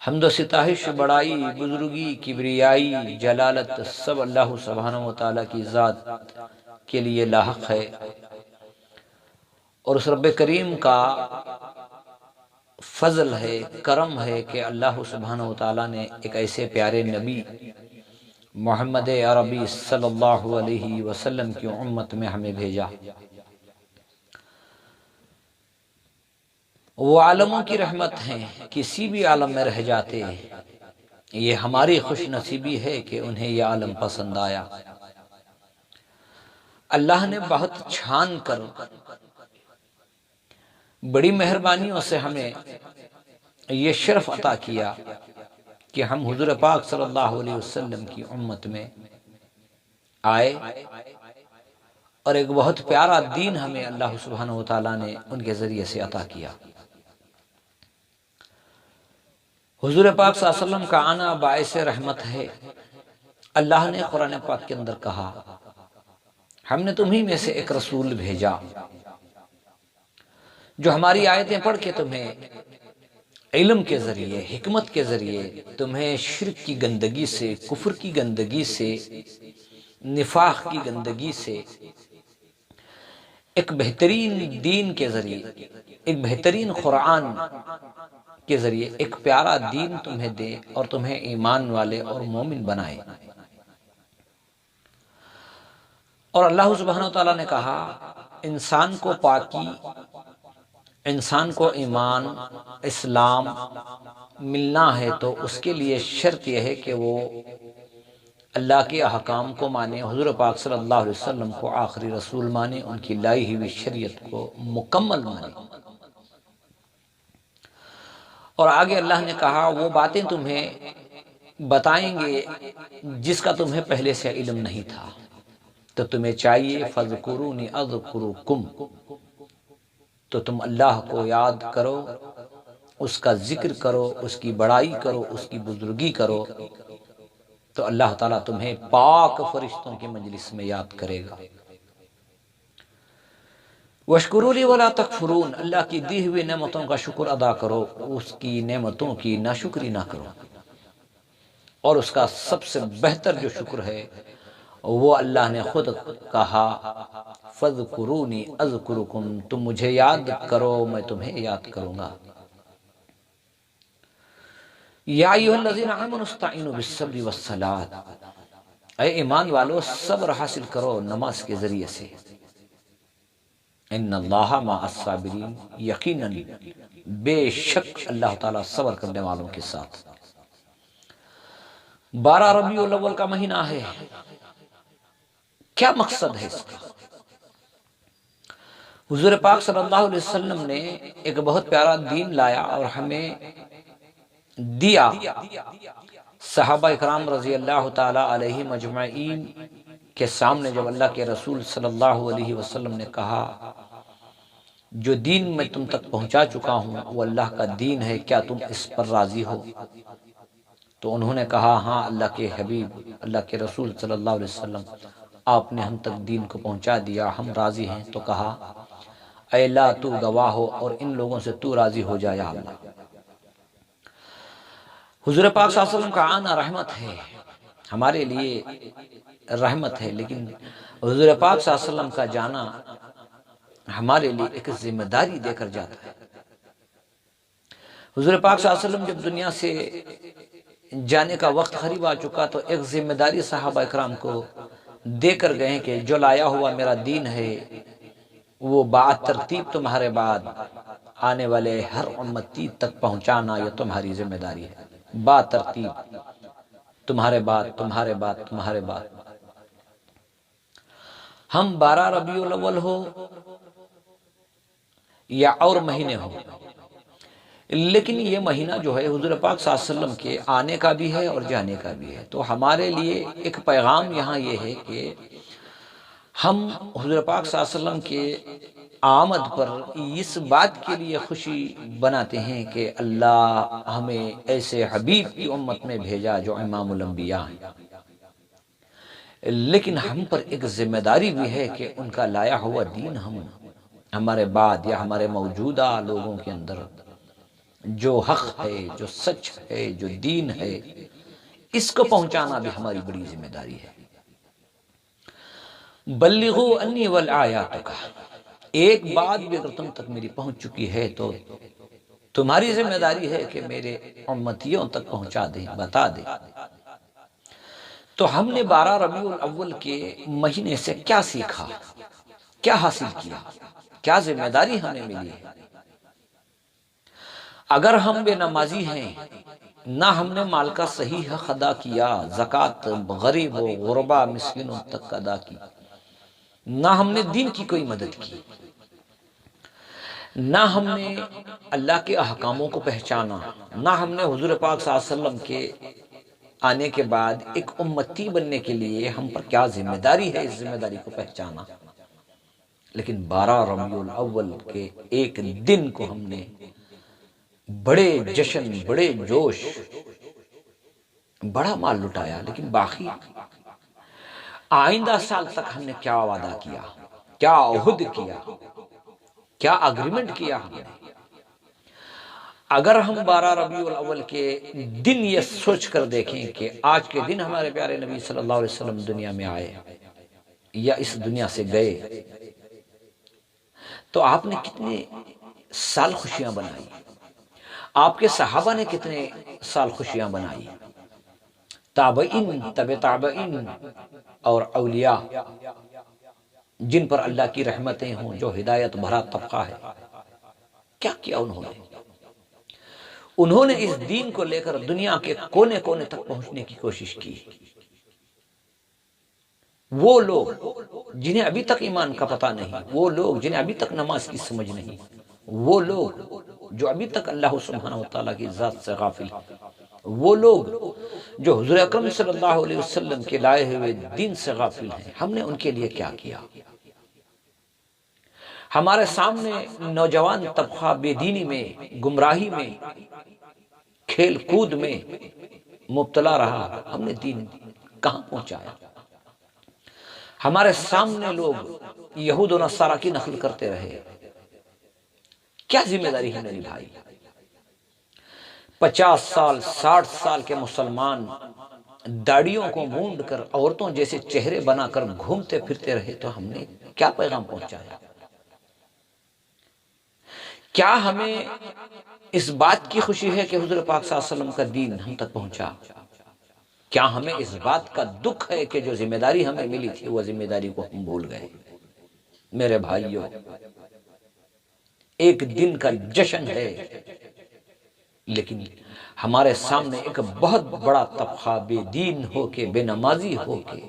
حمد و ستائش، بڑائی، بزرگی، کبریائی، جلالت سب اللہ سبحانہ و تعالیٰ کی ذات کے لیے لاحق ہے، اور اس رب کریم کا فضل ہے، کرم ہے کہ اللہ سبحانہ و تعالیٰ نے ایک ایسے پیارے نبی محمد عربی صلی اللہ علیہ وسلم کی امت میں ہمیں بھیجا۔ وہ عالموں کی رحمت ہیں، کسی بھی عالم میں رہ جاتے ہیں، یہ ہماری خوش نصیبی ہے کہ انہیں یہ عالم پسند آیا۔ اللہ نے بہت چھان کر بڑی مہربانیوں سے ہمیں یہ شرف عطا کیا کہ ہم حضور پاک صلی اللہ علیہ وسلم کی امت میں آئے، اور ایک بہت پیارا دین ہمیں اللہ سبحانہ و تعالیٰ نے ان کے ذریعے سے عطا کیا۔ حضور پاک صلی اللہ علیہ وسلم کا آنا باعث رحمت ہے۔ اللہ نے قرآن پاک کے اندر کہا، ہم نے تمہیں میں سے ایک رسول بھیجا جو ہماری آیتیں پڑھ کے تمہیں علم کے ذریعے، حکمت کے ذریعے، تمہیں شرک کی گندگی سے، کفر کی گندگی سے، نفاق کی گندگی سے ایک بہترین دین کے ذریعے، ایک بہترین قرآن کے ذریعے ایک پیارا دین تمہیں دے اور تمہیں ایمان والے اور مومن بنائے۔ اور اللہ سبحانہ وتعالیٰ نے کہا، انسان کو پاکی، انسان کو ایمان، اسلام ملنا ہے تو اس کے لیے شرط یہ ہے کہ وہ اللہ کے احکام کو مانے، حضور پاک صلی اللہ علیہ وسلم کو آخری رسول مانے، ان کی لائی ہوئی شریعت کو مکمل مانے۔ اور آگے اللہ نے کہا، وہ باتیں تمہیں بتائیں گے جس کا تمہیں پہلے سے علم نہیں تھا، تو تمہیں چاہیے فَاذْكُرُونِي أَذْكُرُكُمْ، تو تم اللہ کو یاد کرو، اس کا ذکر کرو، اس کی بڑائی کرو، اس کی بزرگی کرو، تو اللہ تعالیٰ تمہیں پاک فرشتوں کی مجلس میں یاد کرے گا۔ وَاشْكُرُوا لِي وَلَا تَكْفُرُونَ، اللہ کی دی ہوئی نعمتوں کا شکر ادا کرو، اس کی نعمتوں کی ناشکری نہ کرو۔ اور اس کا سب سے بہتر جو شکر ہے وہ اللہ نے خود کہا، فَاذْكُرُونِي أَذْكُرُكُمْ، تم مجھے یاد کرو میں تمہیں یاد کروں گا۔ یا ایھا الذین آمنوا استعینوا بالصبر والصلاۃ، اے ایمان والو صبر حاصل کرو نماز کے ذریعے سے۔ ان اللہ مع الصابرین، یقیناً بے شک اللہ تعالیٰ صبر کرنے والوں کے ساتھ۔ 12 ربیع الاول کا مہینہ ہے، کیا مقصد ہے اس کا؟ حضور پاک صلی اللہ علیہ وسلم نے ایک بہت پیارا دین لایا اور ہمیں دیا۔ صحابہ اکرام رضی اللہ تعالی علیہ مجمعین کے سامنے جب اللہ کے رسول صلی اللہ علیہ وسلم نے کہا، جو دین میں تم تک پہنچا چکا ہوں وہ اللہ کا دین ہے، کیا تم اس پر راضی ہو؟ تو انہوں نے کہا، ہاں اللہ کے حبیب، اللہ کے رسول صلی اللہ علیہ وسلم، آپ نے ہم تک دین کو پہنچا دیا، ہم راضی ہیں۔ تو کہا، اے اللہ تو گواہ ہو اور ان لوگوں سے تو راضی ہو جا یا اللہ۔ حضور پاک صلی اللہ علیہ وسلم کا آنا رحمت ہے، ہمارے لیے رحمت ہے، لیکن حضور پاک صلی اللہ علیہ وسلم کا جانا ہمارے لیے ایک ذمہ داری دے کر جاتا ہے۔ حضور پاک صلی اللہ علیہ وسلم جب دنیا سے جانے کا وقت قریب آ چکا تو ایک ذمہ داری صحابہ اکرام کو دے کر گئے کہ جو لایا ہوا میرا دین ہے وہ ترتیب تمہارے بعد آنے والے ہر امتی تک پہنچانا، یہ تمہاری ذمہ داری ہے، ترتیب تمہارے بعد تمہارے بعد تمہارے بعد۔ ہم 12 ربیع الاول ہو یا اور مہینے ہو، لیکن یہ مہینہ جو ہے حضور پاک صلی اللہ علیہ وسلم کے آنے کا بھی ہے اور جانے کا بھی ہے۔ تو ہمارے لیے ایک پیغام یہاں یہ ہے کہ ہم حضور پاک صلی اللہ علیہ وسلم کے آمد پر اس بات کے لیے خوشی بناتے ہیں کہ اللہ ہمیں ایسے حبیب کی امت میں بھیجا جو امام الانبیاء ہیں، لیکن ہم پر ایک ذمہ داری بھی ہے کہ ان کا لایا ہوا دین ہم ہمارے بعد یا ہمارے موجودہ لوگوں کے اندر جو حق ہے، جو سچ ہے، جو دین ہے، اس کو پہنچانا بھی ہماری بڑی ذمہ داری ہے۔ بلغوا انی والآیات کا، ایک بات بھی اگر تم تک میری پہنچ چکی ہے تو تمہاری ذمہ داری ہے کہ میرے امتیوں تک پہنچا دیں، بتا دیں۔ تو ہم نے 12 ربیع الاول کے مہینے سے کیا سیکھا، کیا حاصل کیا، کیا ذمہ داری ہمیں ملی ہے؟ اگر ہم بے نمازی ہیں، نہ ہم نے مال کا صحیح حق ادا کیا، زکوٰۃ غریب و غربا مسکینوں تک ادا کی، نہ ہم نے دین کی کوئی مدد کی، نہ ہم نے اللہ کے احکاموں کو پہچانا، نہ ہم نے حضور پاک صلی اللہ علیہ وسلم کے آنے کے بعد ایک امتی بننے کے لیے ہم پر کیا ذمہ داری ہے، اس ذمہ داری کو پہچانا۔ لیکن 12 ربیع الاول کے ایک دن کو ہم نے بڑے جشن، بڑے جوش، بڑا مال لٹایا، لیکن باقی آئندہ سال تک ہم نے کیا وعدہ کیا، کیا عہد کیا، کیا اگریمنٹ کیا ہم نے؟ اگر ہم 12 ربیع الاول کے دن یہ سوچ کر دیکھیں کہ آج کے دن ہمارے پیارے نبی صلی اللہ علیہ وسلم دنیا میں آئے یا اس دنیا سے گئے، تو آپ نے کتنے سال خوشیاں بنائی، آپ کے صحابہ نے کتنے سال خوشیاں بنائی، تابعین، تبع تابعین اور اولیاء جن پر اللہ کی رحمتیں ہوں، جو ہدایت بھرا طبقہ ہے، کیا کیا انہوں نے اس دین کو لے کر دنیا کے کونے کونے تک پہنچنے کی کوشش کی۔ وہ لوگ جنہیں ابھی تک ایمان کا پتہ نہیں، وہ لوگ جنہیں ابھی تک نماز کی سمجھ نہیں، وہ لوگ جو ابھی تک اللہ سبحانہ وتعالیٰ کی ذات سے غافل ہیں، وہ لوگ جو حضور اکرم صلی اللہ علیہ وسلم کے لائے ہوئے دین سے غافل ہیں، ہم نے ان کے لیے کیا کیا؟ ہمارے سامنے نوجوان طبقہ بے دینی میں، گمراہی میں، کھیل کود میں مبتلا رہا، ہم نے دین کہاں پہنچایا؟ ہمارے سامنے لوگ یہود و نصارہ کی نقل کرتے رہے، کیا ذمہ داری ہم نے نبھائی؟ 50 سال 60 سال کے مسلمان داڑھیوں کو مونڈ کر عورتوں جیسے چہرے بنا کر گھومتے پھرتے رہے، تو ہم نے کیا پیغام پہنچایا؟ کیا ہمیں اس بات کی خوشی ہے کہ حضور پاک صلی اللہ علیہ وسلم کا دین ہم تک پہنچا؟ کیا ہمیں اس بات کا دکھ ہے کہ جو ذمہ داری ہمیں ملی تھی وہ ذمہ داری کو ہم بھول گئے؟ میرے بھائیوں، ایک دن کا جشن ہے، لیکن ہمارے سامنے ایک بہت بڑا طبقہ بے دین ہو کے، بے نمازی ہو کے،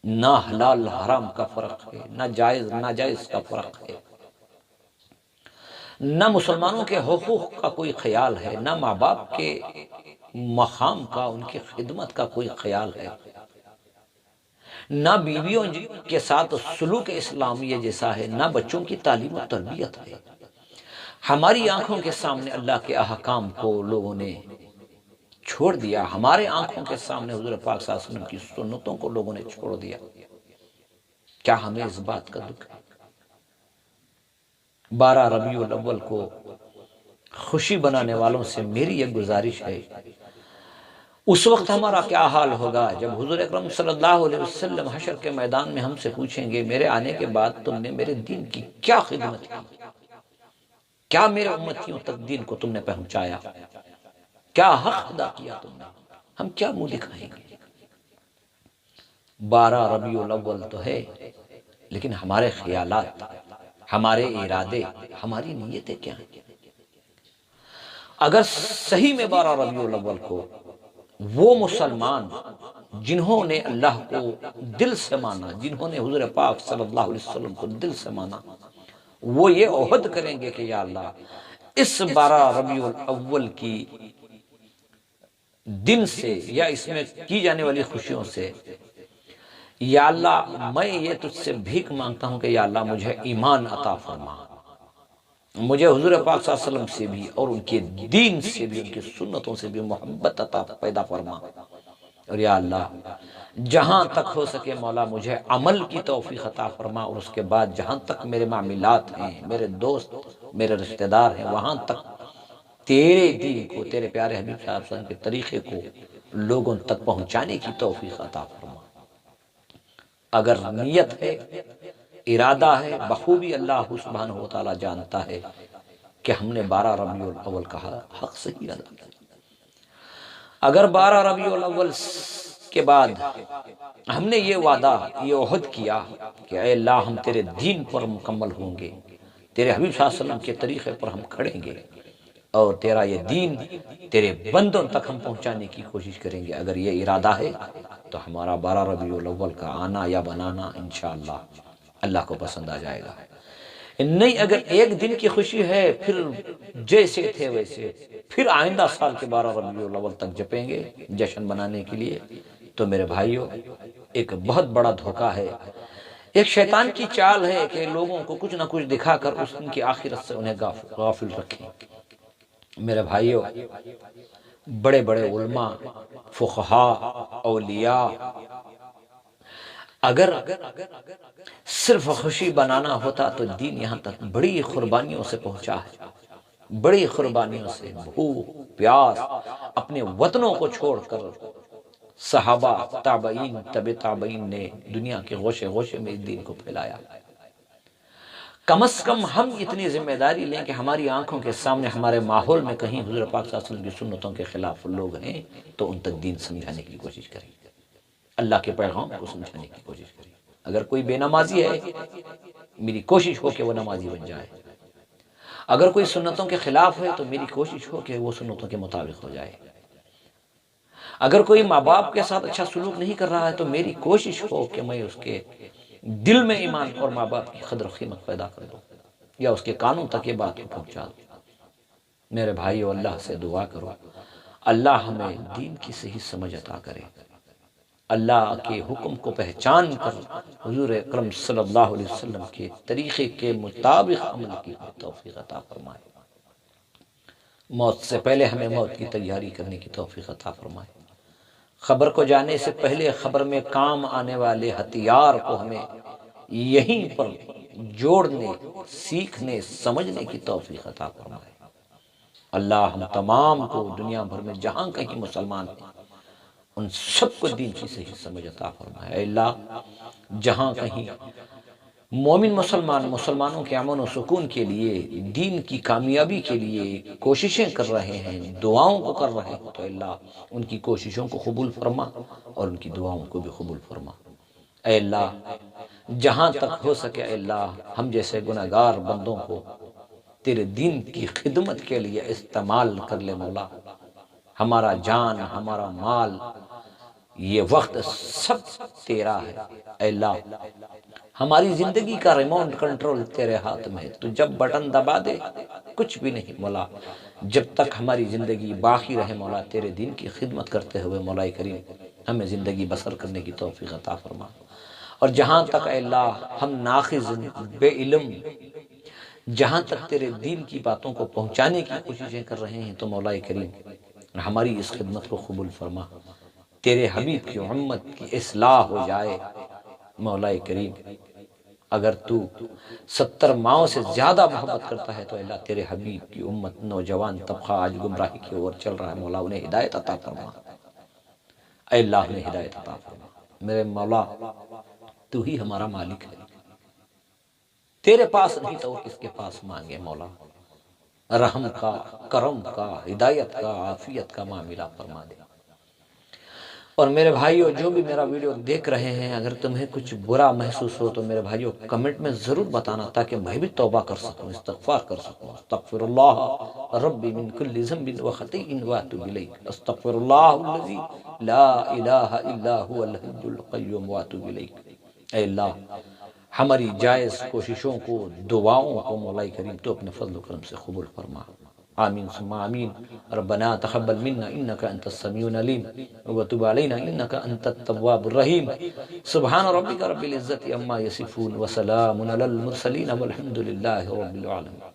نہ حلال حرام کا فرق ہے، نہ جائز ناجائز کا فرق ہے، نہ مسلمانوں کے حقوق کا کوئی خیال ہے، نہ ماں باپ کے مقام کا، ان کی خدمت کا کوئی خیال ہے، نہ بیویوں کے ساتھ سلوک اسلامیہ جیسا ہے، نہ بچوں کی تعلیم و تربیت ہے۔ ہماری آنکھوں کے سامنے اللہ کے احکام کو لوگوں نے چھوڑ دیا، ہمارے آنکھوں کے سامنے حضور پاک صلی اللہ علیہ وسلم کی سنتوں کو لوگوں نے چھوڑ دیا۔ کیا ہمیں اس بات کا دکھ ہے؟ 12 ربیع الاول کو خوشی بنانے والوں سے میری یہ گزارش ہے، اس وقت ہمارا کیا حال ہوگا جب حضور اکرم صلی اللہ علیہ وسلم حشر کے میدان میں ہم سے پوچھیں گے، میرے آنے کے بعد تم نے میرے دین کی کیا خدمت کی؟ کیا میرے امتیوں تک دین کو تم نے پہنچایا؟ کیا حق ادا کیا تم نے؟ ہم کیا منہ دکھائیں گے؟ 12 ربیع الاول تو ہے، لیکن ہمارے خیالات، ہمارے ارادے، ہماری نیتیں کیا ہیں؟ اگر صحیح میں 12 ربیع الاول کو وہ مسلمان جنہوں نے اللہ کو دل سے مانا، جنہوں نے حضور پاک صلی اللہ علیہ وسلم کو دل سے مانا، وہ یہ عہد کریں گے کہ یا اللہ، اس 12 ربیع الاول کی دن سے یا اس میں کی جانے والی خوشیوں سے، یا اللہ میں یہ تجھ سے بھیک مانگتا ہوں کہ یا اللہ مجھے ایمان عطا فرما، مجھے حضور پاک صلی اللہ علیہ وسلم سے بھی اور ان کے دین سے بھی، ان کی سنتوں سے بھی محبت عطا پیدا فرما، اور یا اللہ جہاں تک ہو سکے مولا مجھے عمل کی توفیق عطا فرما، اور اس کے بعد جہاں تک میرے معاملات ہیں، میرے دوست، میرے رشتہ دار ہیں، وہاں تک تیرے دین کو، تیرے پیارے حبیب صلی اللہ علیہ وسلم کے طریقے کو لوگوں تک پہنچانے کی توفیق عطا فرما۔ اگر نیت ہے، ارادہ ہے، بخوبی اللہ سبحانہ و تعالی جانتا ہے کہ ہم نے 12 ربیع الاول کا حق صحیح ادا کیا۔ اگر 12 ربیع الاول کے بعد ہم نے یہ وعدہ، یہ عہد کیا کہ اے اللہ ہم تیرے دین پر مکمل ہوں گے، تیرے حبیب صلی اللہ علیہ وسلم کے طریقے پر ہم کھڑیں گے، اور تیرا یہ دین تیرے بندوں تک ہم پہنچانے کی کوشش کریں گے، اگر یہ ارادہ ہے تو ہمارا 12 ربیع الاول کا آنا یا بنانا انشاءاللہ اللہ کو پسند آ جائے گا۔ نہیں، اگر ایک دن کی خوشی ہے پھر جیسے تھے ویسے، پھر آئندہ سال کے 12 ربیع الاول تک جپیں گے جشن بنانے کے لیے، تو میرے بھائیوں ایک بہت بڑا دھوکہ ہے، ایک شیطان کی چال ہے کہ لوگوں کو کچھ نہ کچھ دکھا کر اس دن کی آخرت سے انہیں غافل رکھیں۔ میرے بھائیوں، بڑے بڑے علماء، فقہاء، اولیاء اگر صرف خوشی بنانا ہوتا تو دین یہاں تک بڑی قربانیوں سے پہنچا ہے، بڑی قربانیوں سے، بھوک پیاس، اپنے وطنوں کو چھوڑ کر صحابہ، تابعین، تبع تابعین نے دنیا کے گوشے گوشے میں اس دین کو پھیلایا۔ کم از کم ہم اتنی ذمہ داری لیں کہ ہماری آنکھوں کے سامنے، ہمارے ماحول میں کہیں حضور پاک صلی اللہ علیہ وسلم کی سنتوں کے خلاف لوگ ہیں تو ان تک دین سمجھانے کی کوشش کریں، اللہ کے پیغام کو سمجھانے کی کوشش کریں۔ اگر کوئی بے نمازی ہے، میری کوشش ہو کہ وہ نمازی بن جائے۔ اگر کوئی سنتوں کے خلاف ہے تو میری کوشش ہو کہ وہ سنتوں کے مطابق ہو جائے۔ اگر کوئی ماں باپ کے ساتھ اچھا سلوک نہیں کر رہا ہے تو میری کوشش ہو کہ میں اس کے دل میں ایمان اور ماں باپ کی قدر و قیمت پیدا کر دوں، یا اس کے کانوں تک یہ بات پہنچا دوں۔ میرے بھائیو، اللہ سے دعا کرو اللہ ہمیں دین کی صحیح سمجھ عطا کرے، اللہ کے حکم کو پہچان کر حضور اکرم صلی اللہ علیہ وسلم کے طریقے کے مطابق عمل کی توفیق عطا فرمائے، موت سے پہلے ہمیں موت کی تیاری کرنے کی توفیق عطا فرمائے، خبر کو جانے سے پہلے خبر میں کام آنے والے ہتھیار کو ہمیں یہیں پر جوڑنے، سیکھنے، سمجھنے کی توفیق عطا فرمائے۔ اللہ ہم تمام کو دنیا بھر میں جہاں کہیں مسلمان ہیں ان سب کو دین کی صحیح سمجھ عطا فرمائے۔ اے اللہ جہاں کہیں مومن مسلمانوں کے امن و سکون کے لیے، دین کی کامیابی کے لیے کوششیں کر رہے ہیں، دعاؤں کو کر رہے ہیں، تو اللہ ان کی کوششوں کو قبول فرما اور ان کی دعاؤں کو بھی قبول فرما۔ اے اللہ جہاں تک ہو سکے، اے اللہ ہم جیسے گناہگار بندوں کو تیرے دین کی خدمت کے لیے استعمال کر لے مولا۔ ہمارا جان، ہمارا مال، یہ وقت سب تیرا ہے۔ اے اللہ ہماری زندگی کا ریموٹ کنٹرول تیرے ہاتھ میں ہے، تو جب بٹن دبا دے کچھ بھی نہیں مولا۔ جب تک ہماری زندگی باقی رہے مولا، تیرے دین کی خدمت کرتے ہوئے مولا کریم ہمیں زندگی بسر کرنے کی توفیق عطا فرما۔ اور جہاں تک اے اللہ ہم ناقص، بے علم، جہاں تک تیرے دین کی باتوں کو پہنچانے کی کوششیں کر رہے ہیں تو مولا کریم ہماری اس خدمت کو قبول فرما، تیرے حبیب کی امت کی اصلاح ہو جائے مولا کریم۔ اگر تو 70 ماؤں سے زیادہ محبت کرتا ہے تو اللہ تیرے حبیب کی امت، نوجوان طبقہ آج گمراہی کی اور چل رہا ہے مولا، انہیں ہدایت عطا فرما۔ اے اللہ انہیں ہدایت عطا فرما۔ میرے مولا تو ہی ہمارا مالک ہے، تیرے پاس نہیں تو کس کے پاس مانگے مولا۔ رحم کا، کرم کا، ہدایت کا، عافیت کا معاملہ فرما دے۔ اور میرے بھائیو جو بھی میرا ویڈیو دیکھ رہے ہیں، اگر تمہیں کچھ برا محسوس ہو تو میرے بھائیو کمنٹ میں ضرور بتانا تاکہ میں بھی توبہ کر سکوں، استغفار کر سکوں۔ استغفر اللہ ربی من کل ذنب وخطیء واتوب الیہ، استغفر اللہ الذی لا الہ الا هو الحی القیوم واتوب الیہ۔ اے اللہ ہماری جائز کوششوں کو، دعاؤں کو مولا کریم تو اپنے فضل و کرم سے قبول فرما۔ آمین ثم آمین۔ ربنا تقبل منا انك انت السميع العليم وتب علينا انك انت التواب الرحيم۔ سبحان ربك رب العزة عما يصفون وسلام على المرسلين والحمد لله رب العالمين۔